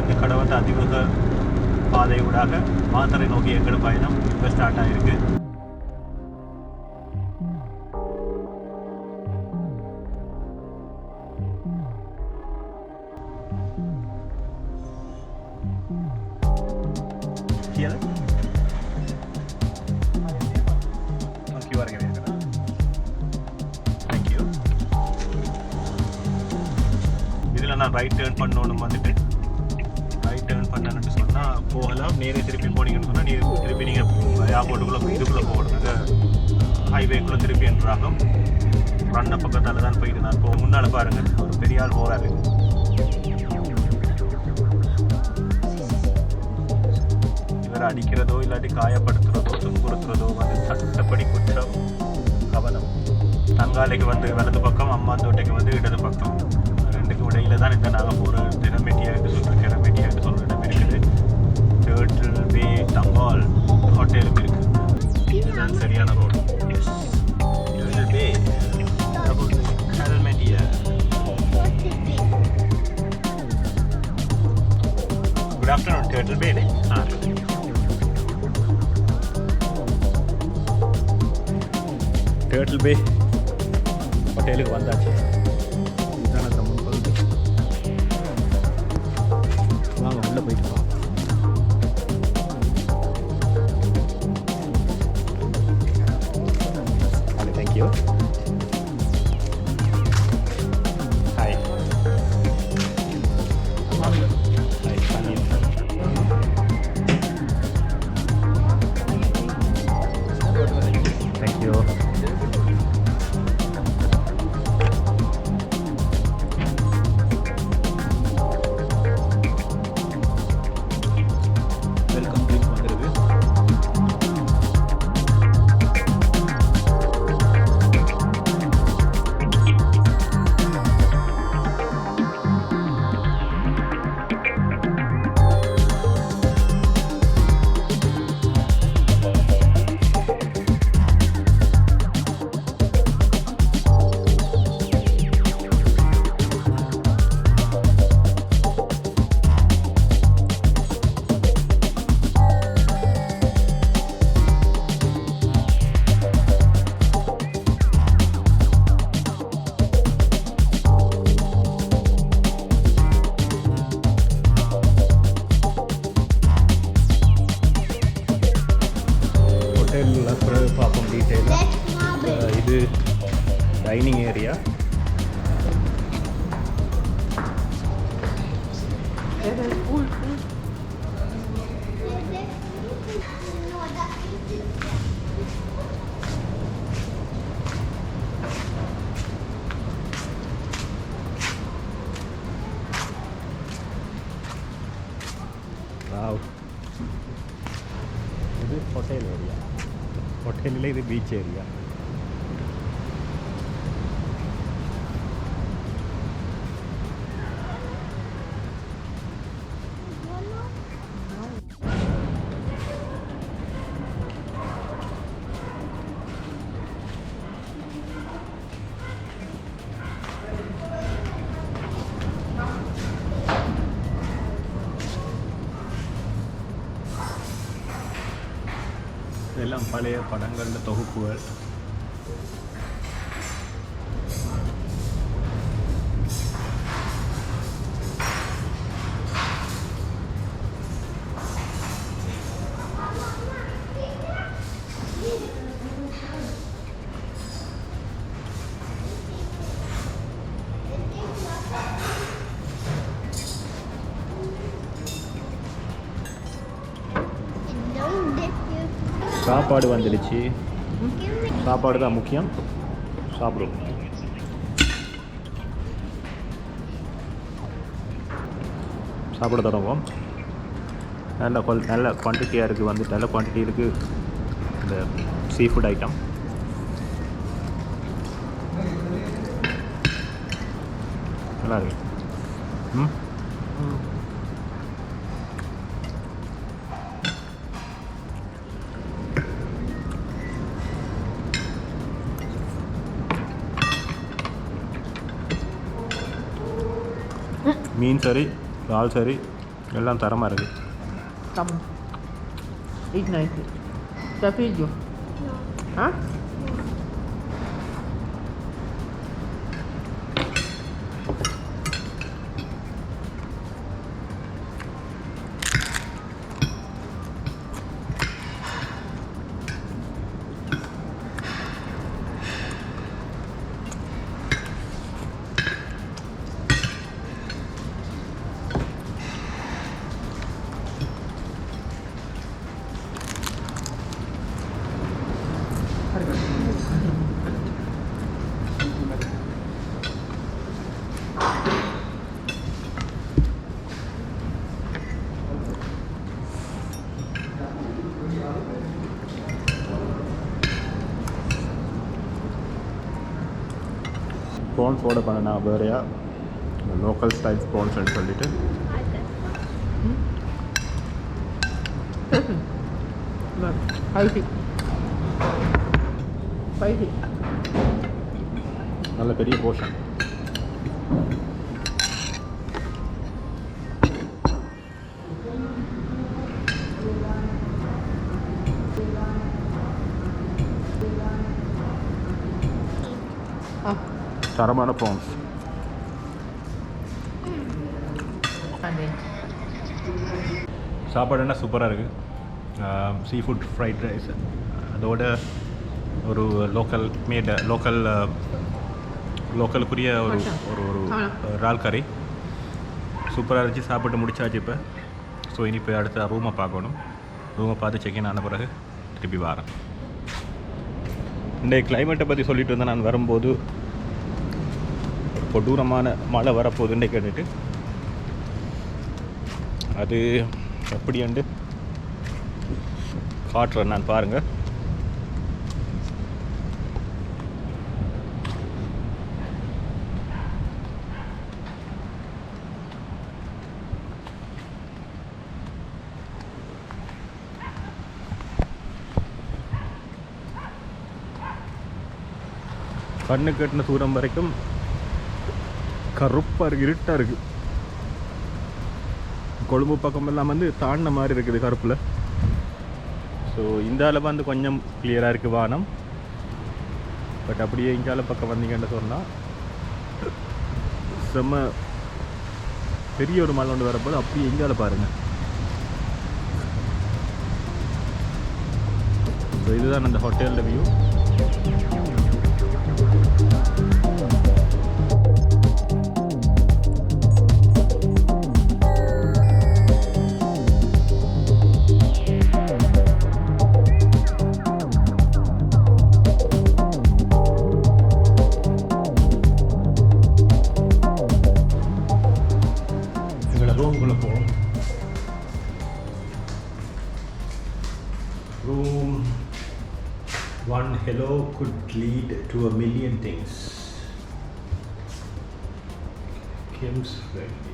இருந்து கடவத்தை அதிவேக பாதை ஊடாக மாத்தறை நோக்கி எங்களோட பயணம் இப்போ ஸ்டார்ட் ஆகிருக்கு. இதில் நான் ரைட் டேர்ன் பண்ணணும் வந்துட்டு ரைட் டேர்ன் பண்ணணுன்னு சொன்னால் போகலாம். நேரே திருப்பி போனீங்கன்னு சொன்னால் திருப்பி நீங்கள் ஏர்போர்ட்டுக்குள்ளே இதுக்குள்ளே போகணும். ஹைவேக்குள்ளே திருப்பி என்றாகும் ரன்ன பக்கத்தால் தான் போயிட்டு நான் போக. முன்னால் பாருங்கள் ஒரு பெரிய ஆள் போகிறாரு. இவரை அடிக்கிறதோ இல்லாட்டி காயப்படுத்துறதோ துன்புறுத்துறதோ வந்து சட்டப்படி குற்றம். கவனம். தங்காலைக்கு வந்து வலது பக்கம், அம்மாந்தோட்டைக்கு வந்து இடது பக்கம். ரெண்டுக்கு இடையில தான் இந்த நாங்கள் போகிற திறமெட்டியா என்று சொல்கிற இடம் இருக்குது. டேர்ட்டில் பே தங்கால் ஹோட்டலும் இருக்குது. இதுதான் சரியான road. Yes, Turtle Bay Kalametiya. Good afternoon. Turtle Bay Turtle Bay ஹோட்டலுக்கு வந்தாச்சு. வாங்க உள்ளே போயிட்டு போகலாம். தேங்க்யூ. ஹாய். தேங்க்யூ. பார்ப்போம் டீட்டெயிலாக. இது டைனிங் ஏரியா. இது ஹோட்டல் ஏரியா. ஹோட்டலில் இது பீச் ஏரியா. இதெல்லாம் பழைய படங்களில் தொகுப்புகள். சாப்பாடு வந்துடுச்சு. சாப்பாடு தான் முக்கியம். சாப்பிடும். சாப்பிட தொடங்குவோம். நல்ல குவான்டிட்டியாக இருக்குது. வந்துட்டு நல்ல குவான்டிட்டி இருக்குது இந்த சீ ஃபுட் ஐட்டம். நல்லா இருக்கு. மீன் சரி, இறால் சரி, எல்லாம் தரமாக இருக்குது. Come. Eat nicely. Shall I feed you? No. Huh? Prawns order பண்ண நான் வேறையா லோக்கல் ஸ்டைல் ப்ரான்ஸ்ன்னு சொல்லிட்டு Spicy. நல்ல பெரிய போர்ஷன். தரமான ப்ரான்ஸ். சாப்பாடு என்ன சூப்பராக இருக்குது. சீ ஃபுட் ஃப்ரைட் ரைஸ், அதோட ஒரு லோக்கலுக்குரிய ஒரு ஒரு ஒரு இறால் கறி சூப்பராக இருந்துச்சு. சாப்பிட்டு முடிச்சாச்சு இப்போ. ஸோ இனி இப்போ அடுத்த ரூமை பார்க்கணும். ரூமை பார்த்து செக்இன் ஆன பிறகு திருப்பி வரேன். இந்த கிளைமேட்டை பற்றி சொல்லிட்டு இருந்தேன். நான் வரும்போது கொடூரமான மழை வரப்போகுதுன்னு கேட்டுட்டு அது எப்படியாண்டு காட்டுறேன் நான், பாருங்கள். கண்ணு கட்டின தூரம் வரைக்கும் கருப்பாக இருக்குது, இருட்டாக இருக்குது. கொழும்பு பக்கம் எல்லாம் வந்து தாண்டின மாதிரி இருக்குது கருப்பில். ஸோ இந்தால வந்து கொஞ்சம் கிளியராக இருக்குது வானம். பட் அப்படியே இங்கால பக்கம் வந்தீங்கன்னு சொன்னால் செம்ம பெரிய ஒரு மலை ஒன்று வரப்போது. அப்படியே இங்கால பாருங்கள். ஸோ இதுதான் அந்த ஹோட்டலில் view. Room 1 hello could lead to a million things. Kim's friendly.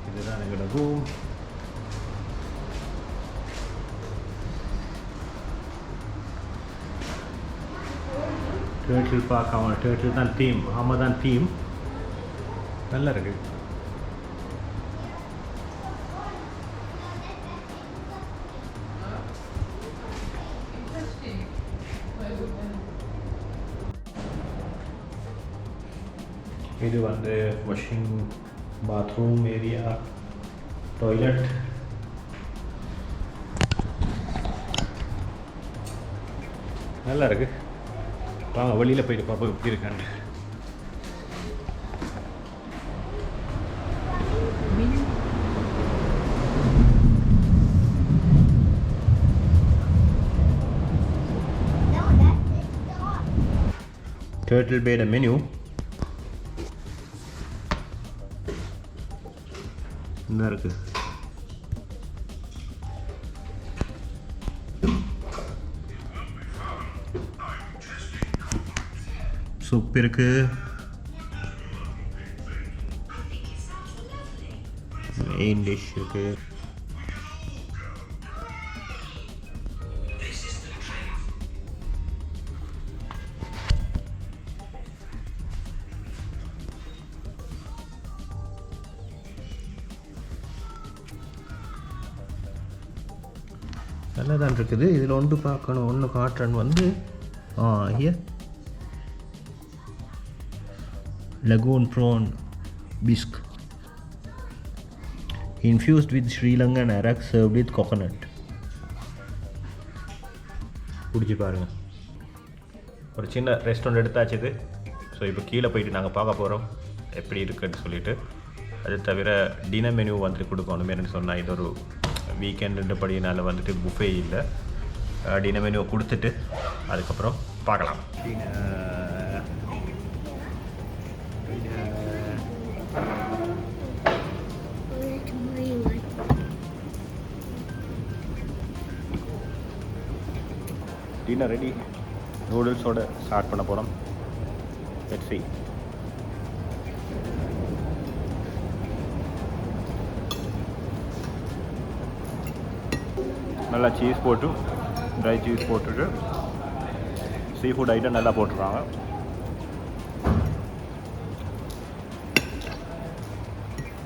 இதுதான் எங்களோட ரூம். டேர்ட்டில் பார்க்க அவன் டேர்ட்டில் தான் தீம். ஆமாம் தான் தீம். நல்லா இருக்கு. இது வந்து வாஷிங் பாத்ரூம் ஏரியா, டாய்லெட். நல்லா இருக்கு. வாங்க வெளியில் போயிட்டு பார்ப்போம் எப்படி இருக்கான்னு. Turtle made a menu. என்ன இருக்கு? சூப் இருக்கு. மெயின் டிஷ் இருக்கு. நல்லா தான் இருக்குது. இதில் ஒன்று பார்க்கணும், ஒன்று காட்டுறன் வந்து here lagoon prawn bisque infused with Srilankan arak served with coconut. குடிச்சு பாருங்கள். ஒரு சின்ன ரெஸ்டாரண்ட் எடுத்தாச்சுது. ஸோ இப்போ கீழே போயிட்டு நாங்கள் பார்க்க போகிறோம் எப்படி இருக்குன்னு சொல்லிட்டு. அது தவிர டின்னர் மெனு வந்துட்டு கொடுக்கணும். என்னென்னு சொன்னால் இது ஒரு வீக்கெண்டுன்றபடினால வந்துட்டு புஃபே இல்லை. டின்னர் மெனுவை கொடுத்துட்டு அதுக்கப்புறம் பார்க்கலாம். Dinner ready. நூடுல்ஸோடு ஸ்டார்ட் பண்ண போகிறோம். Let's see. நல்லா சீஸ் போட்டு ட்ரை சீஸ் போட்டுட்டு சீ ஃபுட் ஐட்டம் நல்லா போட்டுருவாங்க.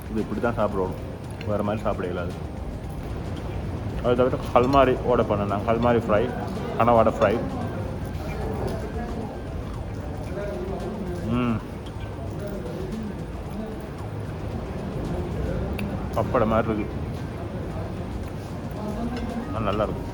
இது இப்படி தான் சாப்பிடுவோம், வேறு மாதிரி சாப்பிட இல்லாது. அது தவிர கல்மாரி ஆர்டர் பண்ணேன். கல்மாரி ஃப்ரை, கனவாடை ஃப்ரை. பப்படை மாதிரி இருக்குது, நல்லாயிருக்கும்.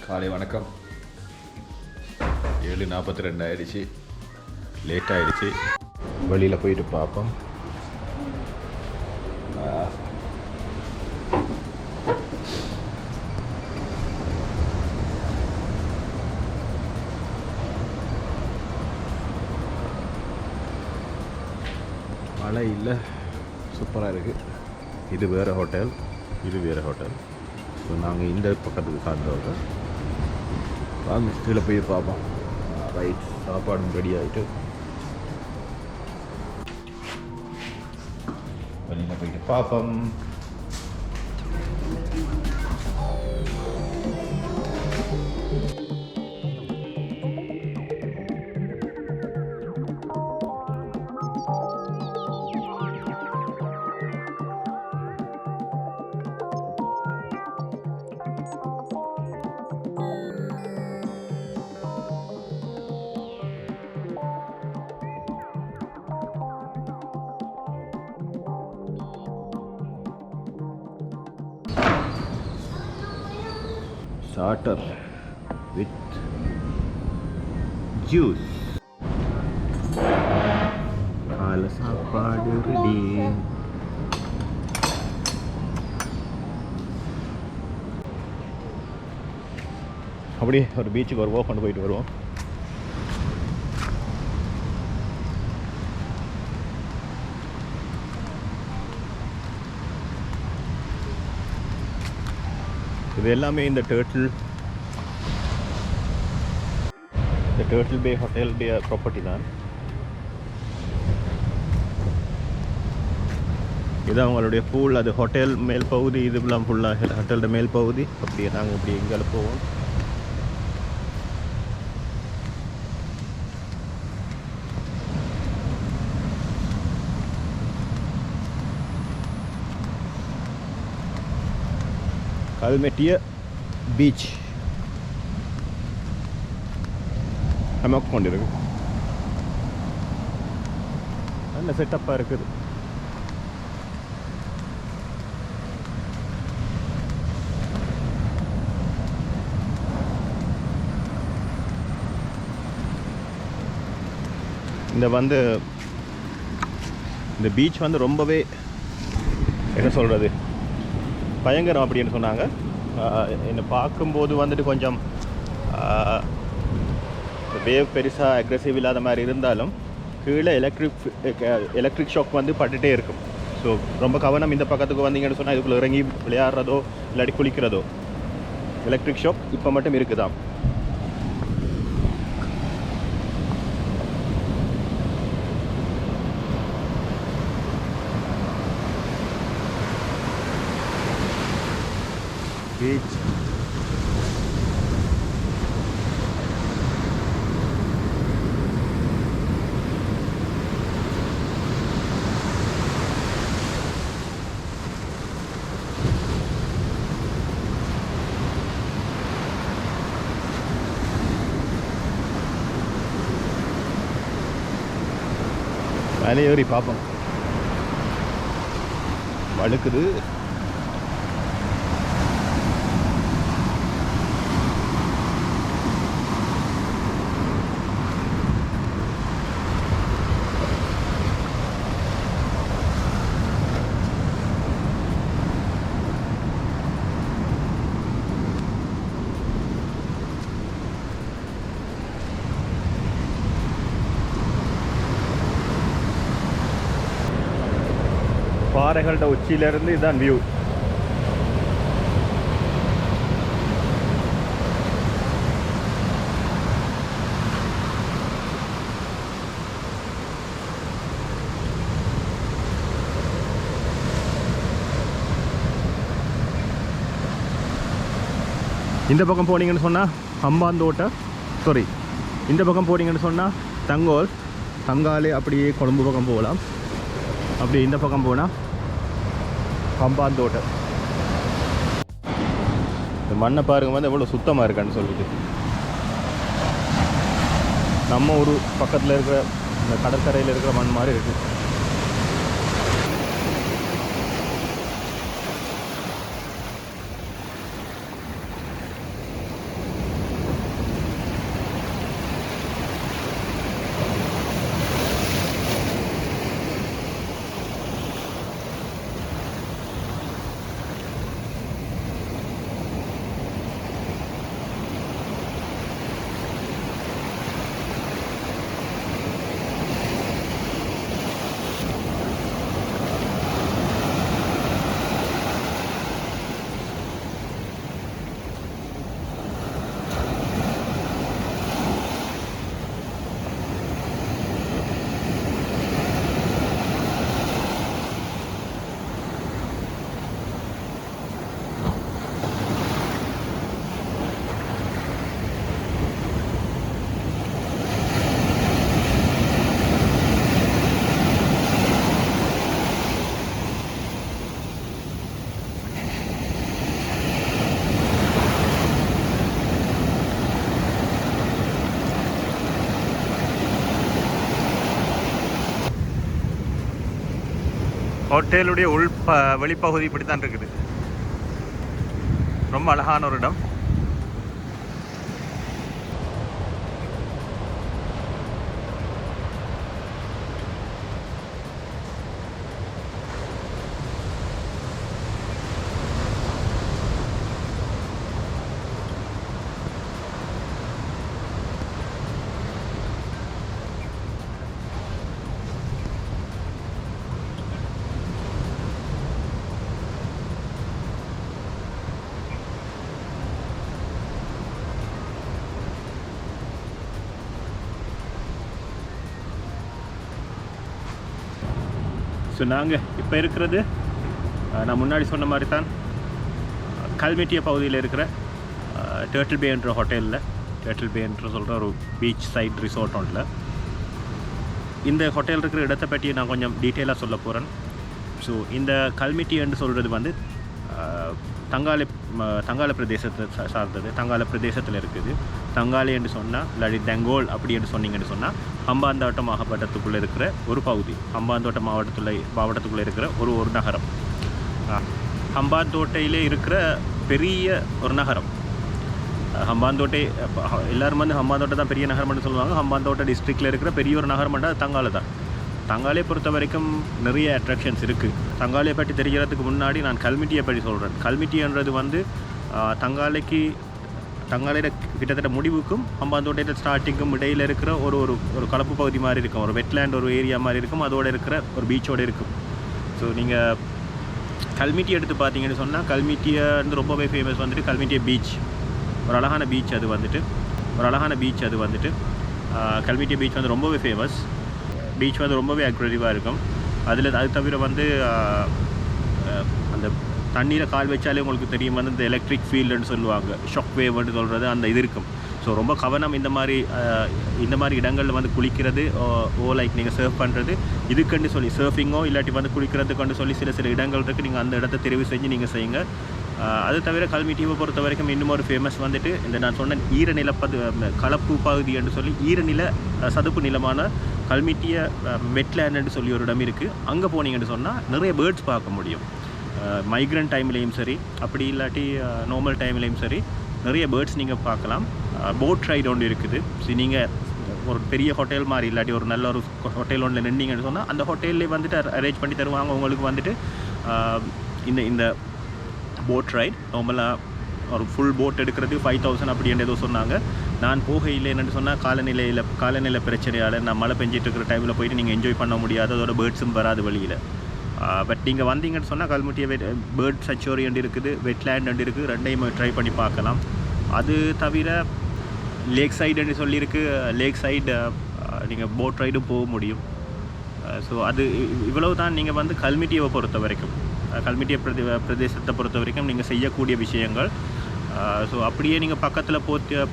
காலை வணக்கம். 7:42 ஆயிடுச்சு. லேட் ஆகிடுச்சு. வெளியில் போயிட்டு பார்ப்போம். மழை இல்லை, சூப்பராக இருக்குது. இது வேறு ஹோட்டல், இது வேறு ஹோட்டல். ஸோ நாங்கள் இந்த பக்கத்துக்கு சார்ந்தவங்க. வாங்க கீழே போய் பார்ப்போம். ரைட், சாப்பாடும் ரெடி ஆகிட்டு வெளியில் போயிட்டு பார்ப்போம். starter with juice. காலை சாப்பாடு ரெடி. அப்படியே ஒரு பீச்சுக்கு வருவோம், கொண்டு போயிட்டு வருவோம். இது எல்லாமே இந்த டர்ட்டில் பே ஹோட்டல் பே ப்ராப்பர்ட்டி தான். இது அவங்களுடைய பூல், அது ஹோட்டல் மேல் பகுதி. இதுலாம் ஃபுல்லாக ஹோட்டலோட மேல் பகுதி. அப்படியே நாங்கள் இப்படி எங்கே போவோம். Kalametiya beach ஹமாக் கொண்டிருக்கு. நல்ல செட்டப்பாக இருக்குது. இந்த பீச் வந்து ரொம்பவே என்ன சொல்கிறது பயங்கரம் அப்படின்னு சொன்னாங்க. என்னை பார்க்கும்போது வந்துட்டு கொஞ்சம் வேவ் பெருசாக அக்ரெசிவ் இல்லாத மாதிரி இருந்தாலும் கீழே எலக்ட்ரிக் ஷாக் வந்து பட்டுகிட்டே இருக்கும். ஸோ ரொம்ப கவனம். இந்த பக்கத்துக்கு வந்தீங்கன்னு சொன்னால் இதுக்குள்ளே இறங்கி விளையாடுறதோ இல்லாட்டி குளிக்கிறதோ எலக்ட்ரிக் ஷாக் இப்போ மட்டும் இருக்குதான். பீச். மேலே ஏறி பார்ப்போம். வழுக்குது. பாறைகளோட உச்சியிலிருந்து இதுதான் வியூ. இந்த பக்கம் போனீங்கன்னு சொன்னால் ஹம்பாந்தோட்டை, சாரி, இந்த பக்கம் போனீங்கன்னு சொன்னால் தங்காலே அப்படியே கொழும்பு பக்கம் போகலாம். அப்படி இந்த பக்கம் போனால் ஹம்பாந்தோட்டை. இந்த மண்ணை பாருங்க வந்து எவ்வளோ சுத்தமாக இருக்கான்னு சொல்லிட்டு. நம்ம ஒரு பக்கத்தில் இருக்கிற இந்த கடற்கரையில் இருக்கிற மண் மாதிரி இருக்குது. ஹோட்டலுடைய வெளிப்பகுதி இப்படி தான் இருக்குது. ரொம்ப அழகான ஒரு இடம். ஸோ நாங்கள் இப்போ இருக்கிறது நான் முன்னாடி சொன்ன மாதிரி தான் கல்மெட்டியா பகுதியில் இருக்கிற டர்ட்டில் பே என்ற ஹோட்டலில், டர்ட்டில் பே என்று சொல்கிற ஒரு பீச் சைட் ரிசார்ட் ஒன்றில். இந்த ஹோட்டல் இருக்கிற இடத்தை பற்றி நான் கொஞ்சம் டீட்டெயிலாக சொல்ல போகிறேன். ஸோ இந்த கல்மெட்டியான்னு சொல்கிறது வந்து தங்கால பிரதேசத்தை சார்ந்தது. தங்கால பிரதேசத்தில் இருக்குது. தங்காலே என்று சொன்னால் இல்லாடி தெங்கோல் அப்படி என்று சொன்னீங்கன்னு சொன்னால் ஹம்பாந்தோட்டம் மாவட்டத்துக்குள்ளே இருக்கிற ஒரு பகுதி. ஹம்பாந்தோட்டம் மாவட்டத்துக்குள்ளே இருக்கிற ஒரு நகரம். ஹம்பாந்தோட்டையிலே இருக்கிற பெரிய ஒரு நகரம். ஹம்பாந்தோட்டை எல்லோரும் வந்து ஹம்பாந்தோட்டை தான் பெரிய நகரம்னு சொல்லுவாங்க. ஹம்பாந்தோட்டை டிஸ்ட்ரிக்டில் இருக்கிற பெரிய ஒரு நகரம்னா தங்காலே தான். தங்காலே பொறுத்த வரைக்கும் நிறைய அட்ராக்ஷன்ஸ் இருக்குது. தங்காலே பற்றி தெரிகிறதுக்கு முன்னாடி நான் கல்மெட்டியை பற்றி சொல்கிறேன். கல்மெட்டியன்றது வந்து தங்காலையோட கிட்டத்தட்ட முடிவுக்கும் ஹம்பாந்தோட்டையில் ஸ்டார்டிங்கும் இடையில் இருக்கிற ஒரு கலப்பு பகுதி மாதிரி இருக்கும். ஒரு வெட்லேண்ட் ஒரு ஏரியா மாதிரி இருக்கும். அதோடு இருக்கிற ஒரு பீச்சோடு இருக்கும். ஸோ நீங்கள் கல்மெட்டியா எடுத்து பார்த்தீங்கன்னு சொன்னால் கல்மெட்டியா வந்து ரொம்பவே ஃபேமஸ் வந்துட்டு கல்மெட்டியா பீச். ஒரு அழகான பீச் அது வந்துட்டு கல்மெட்டியா பீச் வந்து ரொம்பவே ஃபேமஸ். பீச் வந்து ரொம்பவே அக்ரெசிவாக இருக்கும். அது தவிர வந்து அந்த தண்ணியில் கால் வச்சாலே உங்களுக்கு தெரியும் வந்து இந்த எலக்ட்ரிக் ஃபீல்டுன்னு சொல்லுவாங்க, ஷாக் வேவ்னு சொல்கிறது அந்த இது இருக்கும். ஸோ ரொம்ப கவனம் இந்த மாதிரி இடங்களில் வந்து குளிக்கிறது லைக் நீங்கள் சர்ஃப் பண்ணுறது இதுக்குன்னு சொல்லி சர்ஃபிங்கோ இல்லாட்டி வந்து குளிக்கிறதுக்குன்னு சொல்லி சில இடங்கள் இருக்குது. நீங்கள் அந்த இடத்த தெரிவு செஞ்சு நீங்கள் செய்யுங்க. அது தவிர கல்மிட்டியை பொறுத்த வரைக்கும் இன்னும் ஒரு ஃபேமஸ் வந்துட்டு இந்த நான் சொன்ன ஈரநில கலப்பு பகுதி என்று சொல்லி ஈரநில சதுப்பு நிலமான கல்மிட்டிய வெட்லேண்டுன்னு சொல்லி ஒரு இடம் இருக்குது. அங்கே போனீங்கன்னு சொன்னால் நிறைய பேர்ட்ஸ் பார்க்க முடியும். மைக்ரண்ட் டைம்லேயும் சரி அப்படி இல்லாட்டி நார்மல் டைம்லேயும் சரி நிறைய பேர்ட்ஸ் நீங்கள் பார்க்கலாம். போட் ரைடு ஒன்று இருக்குது. ஸோ நீங்கள் ஒரு பெரிய ஹோட்டல் மாதிரி இல்லாட்டி ஒரு நல்ல ஒரு ஹோட்டல் ஒன்றில் நின்றீங்கன்னு சொன்னால் அந்த ஹோட்டல்லே வந்துட்டு அரேஞ்ச் பண்ணி தருவாங்க உங்களுக்கு வந்துட்டு இந்த போட் ரைட். நார்மலாக ஒரு ஃபுல் போட் எடுக்கிறது 5000 அப்படின்ற ஏதோ சொன்னாங்க. நான் போகையில் என்னென்னு சொன்னால் காலநிலை பிரச்சனையால் நான் மழை பெஞ்சிட்டு இருக்கிற டைமில் போயிட்டு நீங்கள் என்ஜாய் பண்ண முடியாது, அதோட பேர்ட்ஸும் வராது வழியில். பட் நீங்கள் வந்தீங்கன்னு சொன்னால் கல்முட்டிய பேர்ட் சச்சுவரி அண்டு இருக்குது, வெட்லேண்ட் அண்டு இருக்குது, ரெண்டையும் ட்ரை பண்ணி பார்க்கலாம். அது தவிர லேக் சைடுன்னு சொல்லியிருக்கு. லேக் சைடு நீங்கள் போட் ரைடும் போக முடியும். ஸோ அது இவ்வளவு தான் நீங்கள் வந்து கல்மிட்டியை பொறுத்த வரைக்கும், கல்மிட்டிய பிரதேசத்தை பொறுத்த வரைக்கும் நீங்கள் செய்யக்கூடிய விஷயங்கள். ஸோ அப்படியே நீங்கள் பக்கத்தில்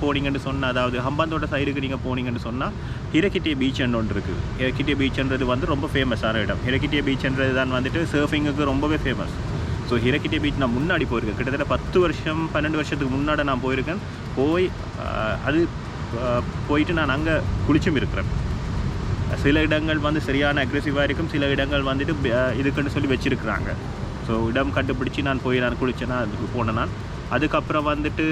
போனீங்கன்னு சொன்னால், அதாவது ஹம்பாந்தோட சைடுக்கு நீங்கள் போனீங்கன்னு சொன்னால் ஹிரக்கிட்டிய பீச்ன்னு ஒன்று இருக்குது. ஹிரக்கிட்டிய பீச்ன்றது வந்து ரொம்ப ஃபேமஸான இடம். ஹிரக்கிட்டிய பீச்ன்றது தான் வந்துட்டு சர்ஃபிங்குக்கு ரொம்பவே ஃபேமஸ். ஸோ ஹிரக்கிட்டிய பீச் நான் முன்னாடி போயிருக்கேன், கிட்டத்தட்ட 10 வருஷம் 12 வருஷத்துக்கு முன்னாடி நான் போயிருக்கேன். போயிட்டு நான் அங்கே குளிச்சும் இருக்கிறேன். சில இடங்கள் வந்து சரியான அக்ரெசிவாக இருக்கும், சில இடங்கள் வந்துட்டு இதுக்குன்னு சொல்லி வச்சுருக்குறாங்க. ஸோ இடம் கண்டுபிடிச்சி நான் குளித்தேன்னா அதுக்கு போனேன் நான். அதுக்கப்புறம் வந்துட்டு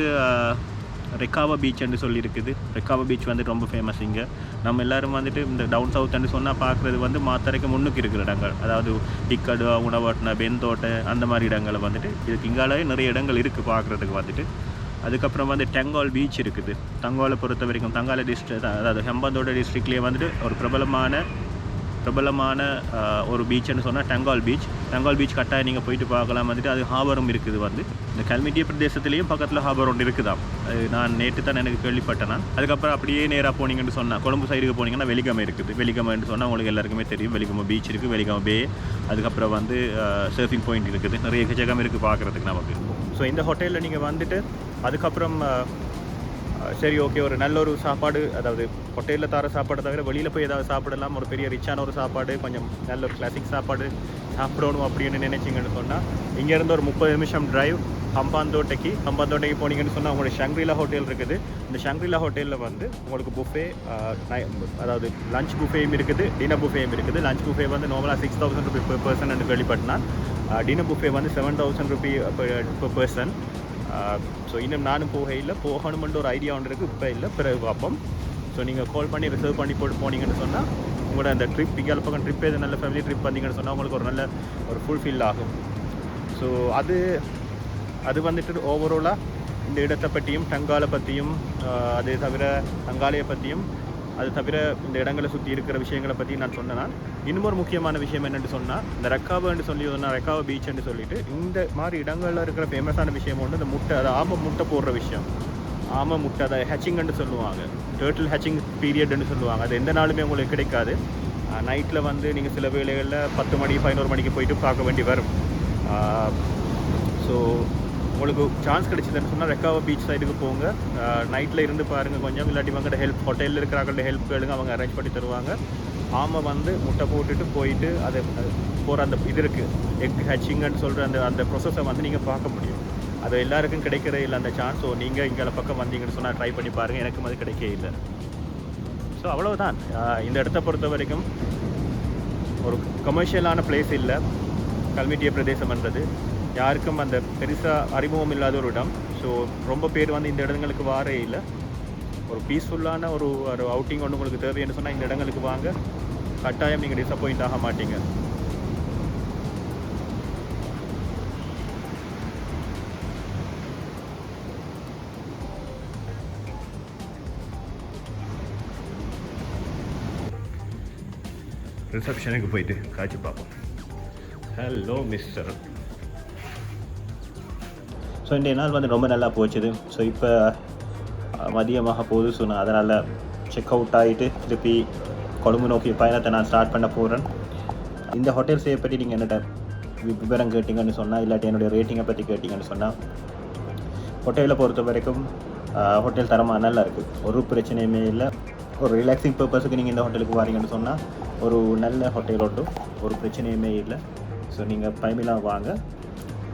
ரெக்காவா பீச்ன்னு சொல்லியிருக்குது. ரெக்காவா பீச் வந்துட்டு ரொம்ப ஃபேமஸ். இங்கே நம்ம எல்லோரும் வந்துட்டு இந்த டவுன் சவுத்துன்னு சொன்னால் பார்க்குறது வந்து மாத்தரைக்கு முன்னுக்கு இருக்கிற இடங்கள், அதாவது டிக்கடு, உணவட்டின, பெந்தோட்டை அந்த மாதிரி இடங்களை வந்துட்டு இதுக்கு இங்காலே நிறைய இடங்கள் இருக்குது பார்க்குறதுக்கு வந்துட்டு. அதுக்கப்புறம் வந்து டங்கால் பீச் இருக்குது. தங்காலை பொறுத்த வரைக்கும் தங்காலை டிஸ்ட்ரிக்ட், அதாவது ஹம்பாந்தோட டிஸ்ட்ரிக்ட்லேயே வந்துட்டு ஒரு பிரபலமான ஒரு பீச்சுன்னு சொன்னால் டங்கால் பீச் கட்டாயம் நீங்கள் போயிட்டு பார்க்கலாம். வந்துட்டு அது ஹாபரும் இருக்குது. வந்து இந்த கல்மிட்டிய பிரதேசத்துலேயும் பக்கத்தில் ஹாபர் ஒன்று இருக்குதான். நான் நேற்று தான் எனக்கு கேள்விப்பட்டேன் நான். அதுக்கப்புறம் அப்படியே நேராக போனீங்கன்னு சொன்னால் கொழும்பு சைடுக்கு போனீங்கன்னா வெலிகமை இருக்குது. வெலிகமைன்னு சொன்னால் உங்களுக்கு எல்லாருக்குமே தெரியும். வெலிகமை பீச் இருக்குது, வெலிகமை பே, அதுக்கப்புறம் வந்து சர்ஃபிங் பாயிண்ட் இருக்குது, நிறைய எக்கச்சக்கம் இருக்குது பார்க்குறதுக்கு நமக்கு. ஸோ இந்த ஹோட்டலில் நீங்கள் வந்துட்டு அதுக்கப்புறம் சரி ஓகே ஒரு நல்ல ஒரு சாப்பாடு, அதாவது ஹோட்டலில் தர சாப்பாடு தவிர வெளியில் போய் ஏதாவது சாப்பிடலாம், ஒரு பெரிய ரிச்சான ஒரு சாப்பாடு, கொஞ்சம் நல்ல ஒரு கிளாசிக் சாப்பாடு சாப்பிடணும் அப்படின்னு நினைச்சிங்கன்னு சொன்னால் இங்கேருந்து ஒரு 30 நிமிஷம் டிரைவ் ஹம்பாந்தோட்டைக்கு போனீங்கன்னு சொன்னால் உங்களோட ஷங்க்ரிலா ஹோட்டல் இருக்குது. இந்த ஷங்க்ரிலா ஹோட்டலில் வந்து உங்களுக்கு புஃபே, அதாவது லஞ்ச் புஃபேயும் இருக்குது, டின்னர் புஃபேயும் இருக்குது. லஞ்ச் புஃபே வந்து நார்மலாக 6000 ருபீ per person கேள்விப்பட்டேன்னா, டின்னர் புஃபே வந்து 7000 ருபீ per person. ஸோ இன்னும் நானும் போகணுமென்ற ஒரு ஐடியா ஒன்று இருக்குது, இப்போ இல்லை பிறகு பார்ப்போம். ஸோ நீங்கள் கால் பண்ணி ரிசர்வ் பண்ணி போட்டு போனீங்கன்னு சொன்னால் உங்களோட அந்த ட்ரிப் இங்கே பக்கம் ட்ரிப் எது நல்ல ஃபேமிலி ட்ரிப் வந்தீங்கன்னு சொன்னால் உங்களுக்கு ஒரு நல்ல ஒரு ஃபுல்ஃபில் ஆகும். ஸோ அது வந்துட்டு ஓவராலாக இந்த இடத்தை பற்றியும் டங்காலை பற்றியும் அது தவிர தங்காலையை பற்றியும் அது தவிர இந்த இடங்களை சுற்றி இருக்கிற விஷயங்களை பற்றி நான் சொன்னேன். இன்னும் ஒரு முக்கியமான விஷயம் என்னென்னு சொன்னால், இந்த ரெக்காவான்னு சொல்லி ரெக்காவா பீச்சுன்னு சொல்லிட்டு இந்த மாதிரி இடங்களில் இருக்கிற ஃபேமஸான விஷயம் ஒன்று இந்த முட்டை, அது ஆமை முட்டை போடுற விஷயம். ஆமை முட்டை, அதை ஹேச்சிங்ன்னு சொல்லுவாங்க, டேர்ட்டில் ஹேச்சிங் பீரியட்னு சொல்லுவாங்க. அது எந்த நாளுமே உங்களுக்கு கிடைக்காது. நைட்டில் வந்து நீங்கள் சில வேளைகளில் 10 மணி 11 மணிக்கு போயிட்டு பார்க்க வேண்டி வரும். ஸோ உங்களுக்கு சான்ஸ் கிடைச்சதுன்னு சொன்னால் ரெக்காவா பீச் சைடுக்கு போங்க, நைட்டில் இருந்து பாருங்கள் கொஞ்சம். இல்லாட்டி அவங்கள்ட்ட ஹெல்ப், ஹோட்டலில் இருக்கிறாங்கள்ட்ட ஹெல்ப் கேளுங்க, அவங்க அரேஞ்ச் பண்ணி தருவாங்க. ஆமை வந்து முட்டை போட்டுட்டு அதை போகிற அந்த இது இருக்குது, எக் ஹேச்சிங்னு சொல்கிற அந்த ப்ரொசஸை வந்து நீங்கள் பார்க்க முடியும். அது எல்லாருக்கும் கிடைக்கிறே இல்லை அந்த சான்ஸ். ஸோ நீங்கள் இங்கே பக்கம் வந்தீங்கன்னு சொன்னால் ட்ரை பண்ணி பாருங்கள், எனக்கும் அது கிடைக்கவே இல்லை. ஸோ அவ்வளோதான். இந்த இடத்த பொறுத்த வரைக்கும் ஒரு கமர்ஷியலான பிளேஸ் இல்லை கல்மிட்டிய பிரதேசம்ன்றது. யாருக்கும் அந்த பெருசாக அறிமுகம் இல்லாத ஒரு இடம். ஸோ ரொம்ப பேர் வந்து இந்த இடங்களுக்கு வாரே இல்லை. ஒரு பீஸ்ஃபுல்லான ஒரு அவுட்டிங் ஒன்று உங்களுக்கு தேவைன்னு சொன்னால் இந்த இடங்களுக்கு வாங்க, கட்டாயம் நீங்கள் டிசப்பாயிண்ட் ஆக மாட்டீங்க. ரிசப்ஷனுக்கு போயிட்டு காய்ச்சி பார்ப்போம். Hello mister. ஸோ இன்றைய நாள் வந்து ரொம்ப நல்லா போச்சுது. ஸோ இப்போ மதியமாக போகுது. ஸோ நான் அதனால் செக் அவுட் ஆகிட்டு திருப்பி கொழும்பு நோக்கி பயணத்தை நான் ஸ்டார்ட் பண்ண போகிறேன். இந்த ஹோட்டல் ஸ்டே பற்றி நீங்கள் என்னட்ட விவரம் கேட்டிங்கன்னு சொன்னால், இல்லாட்டி என்னுடைய ரேட்டிங்கை பற்றி கேட்டிங்கன்னு சொன்னால், ஹோட்டலை பொறுத்த வரைக்கும் ஹோட்டல் தரமாக நல்லா இருக்குது, ஒரு பிரச்சனையுமே இல்லை. ஒரு ரிலாக்ஸிங் பர்பஸுக்கு நீங்கள் இந்த ஹோட்டலுக்கு வாரீங்கன்னு சொன்னால் ஒரு நல்ல ஹோட்டல் உண்டும், ஒரு பிரச்சனையுமே இல்லை. ஸோ நீங்கள் பயமில்லாம் வாங்க.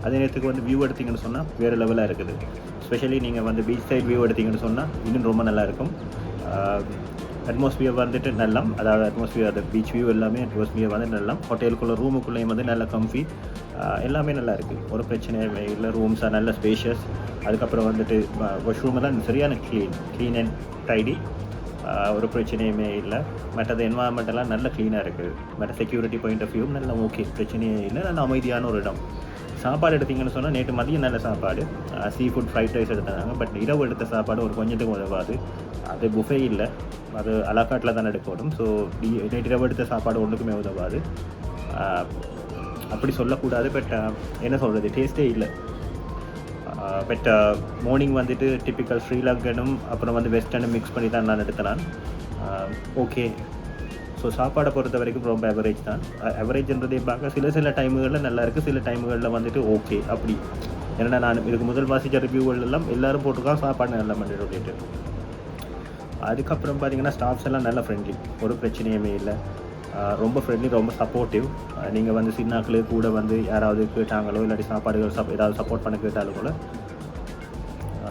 அதே நேரத்துக்கு வந்து வியூ எடுத்திங்கன்னு சொன்னால் வேறு லெவலாக இருக்குது. ஸ்பெஷலி நீங்கள் வந்து பீச் சைட் வியூ எடுத்திங்கன்னு சொன்னால் இன்னும் ரொம்ப நல்லாயிருக்கும். அட்மாஸ்பியர் வந்துட்டு நல்லம், அதாவது அட்மாஸ்பியர் அந்த பீச் வியூ எல்லாமே அட்மாஸ்பியர் வந்து நல்லம். ஹோட்டலுக்குள்ளே ரூமுக்குள்ளேயும் வந்து நல்ல கம்ஃபி, எல்லாமே நல்லா இருக்குது, ஒரு பிரச்சனையுமே இல்லை. ரூம்ஸாக நல்ல ஸ்பேஷியஸ். அதுக்கப்புறம் வந்துட்டு வாஷ்ரூம் எல்லாம் சரியான க்ளீன் அண்ட் டைடி, ஒரு பிரச்சனையுமே இல்லை. மற்றது என்வாயன்மெண்டெல்லாம் நல்ல க்ளீனாக இருக்குது. மற்ற செக்யூரிட்டி பாயிண்ட் ஆஃப் வியூ நல்லா ஓகே, பிரச்சனையே இல்லை. நல்ல அமைதியான ஒரு இடம். சாப்பாடு எடுத்திங்கன்னு சொன்னால் நேற்று மதியம் நல்ல சாப்பாடு, சீ ஃபுட் ஃப்ரைட் ரைஸ் எடுத்தாங்க. பட் இரவு எடுத்த சாப்பாடு ஒரு கொஞ்சத்துக்கு உதவாது, அது புஃபே இல்லை, அது அலாக்காட்டில் தான் எடுக்கணும். ஸோ நேற்று இரவு எடுத்த சாப்பாடு ஒன்றுக்குமே உதவாது, அப்படி சொல்லக்கூடாது. பட் என்ன சொல்கிறது, டேஸ்ட்டே இல்லை. பட் மார்னிங் வந்துட்டு டிப்பிக்கல் ஸ்ரீலங்கனும் அப்புறம் வந்து வெஸ்டர்னும் மிக்ஸ் பண்ணி தான் நான் எடுத்தேன். ஓகே. ஸோ சாப்பாடை பொறுத்த வரைக்கும் ரொம்ப அவரேஜ் தான். அவரேஜ்ன்றதே பார்க்க சில டைமுகளில் நல்லா இருக்குது, சில டைமுகளில் வந்துட்டு ஓகே அப்படி. ஏன்னா நான் இதுக்கு முதல் வாசித்த ரிவ்யூகள் எல்லாம் எல்லோரும் போட்டிருக்காங்க சாப்பாடு நல்லா பண்ணிட்டு. அதுக்கப்புறம் பார்த்தீங்கன்னா ஸ்டாஃப்ஸ் எல்லாம் நல்லா ஃப்ரெண்ட்லி, ஒரு பிரச்சனையுமே இல்லை. ரொம்ப ஃப்ரெண்ட்லி, ரொம்ப சப்போர்ட்டிவ். நீங்கள் வந்து சின்னாக்களு கூட வந்து யாராவது கேட்டாங்களோ இல்லாட்டி சாப்பாடுகள் ஏதாவது சப்போர்ட் பண்ண கேட்டாலும் கூட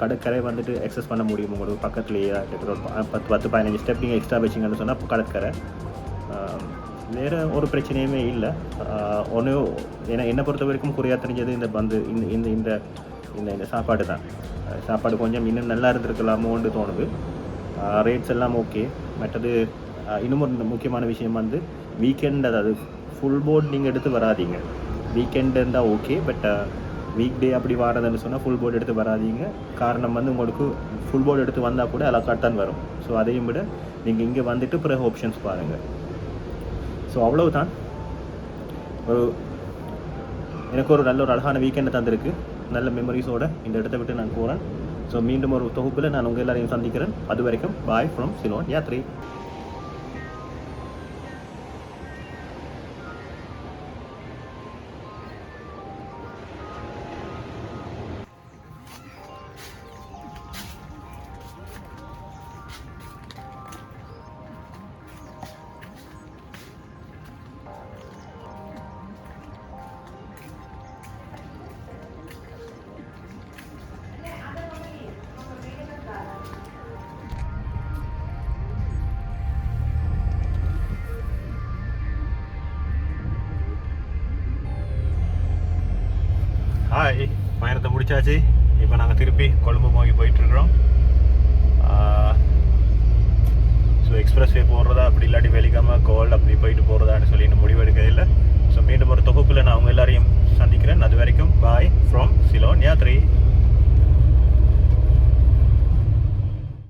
கடற்கரை வந்துட்டு எக்ஸஸ் பண்ண முடியும் உங்களுக்கு பக்கத்துலேயே. ஒரு 10-15 ஸ்டெப் நீங்கள் எக்ஸ்ட்ரா வச்சிங்கன்னு சொன்னால் கடற்கரை. வேறு ஒரு பிரச்சனையுமே இல்லை. ஒன்று என்னை பொறுத்த வரைக்கும் குறையாக தெரிஞ்சது இந்த வந்து இந்த இந்த இந்த இந்த சாப்பாடு தான். சாப்பாடு கொஞ்சம் இன்னும் நல்லா இருந்திருக்கலாமோன்னு தோணுது. ரேட்ஸ் எல்லாம் ஓகே. மற்றது இன்னும் ஒரு முக்கியமான விஷயம் வந்து வீக்கெண்ட், அதாவது ஃபுல் போர்ட் நீங்கள் எடுத்து வராதிங்க. வீக்கெண்டு இருந்தால் ஓகே, பட் வீக் டே அப்படி வரதுன்னு சொன்னால் ஃபுல் போர்டு எடுத்து வராதிங்க. காரணம் வந்து உங்களுக்கு ஃபுல் போர்டு எடுத்து வந்தால் கூட அலக்காட் தான் வரும். ஸோ அதையும் விட நீங்கள் இங்கே வந்துட்டு பிறகு ஆப்ஷன்ஸ் பாருங்கள். ஸோ அவ்வளவுதான். எனக்கு ஒரு நல்ல ஒரு அழகான வீக்கெண்டை தந்திருக்கு, நல்ல மெமரிஸோடு இந்த இடத்த விட்டு நான் போகிறேன். ஸோ மீண்டும் ஒரு தொகுப்பில் நான் உங்கள் எல்லாரையும் சந்திக்கிறேன். அது வரைக்கும் bye from Ceylon Yatri. Hi, பயணத்தை முடிச்சாச்சு. இப்போ நாங்கள் திருப்பி கொழும்பு நோக்கி போயிட்டுருக்குறோம். ஸோ எக்ஸ்பிரஸ் வே போடுறதா அப்படி இல்லாட்டி வெளிக்காமல் கோல்டு அப்படி போயிட்டு போகிறதான்னு சொல்லி இன்னும் முடிவு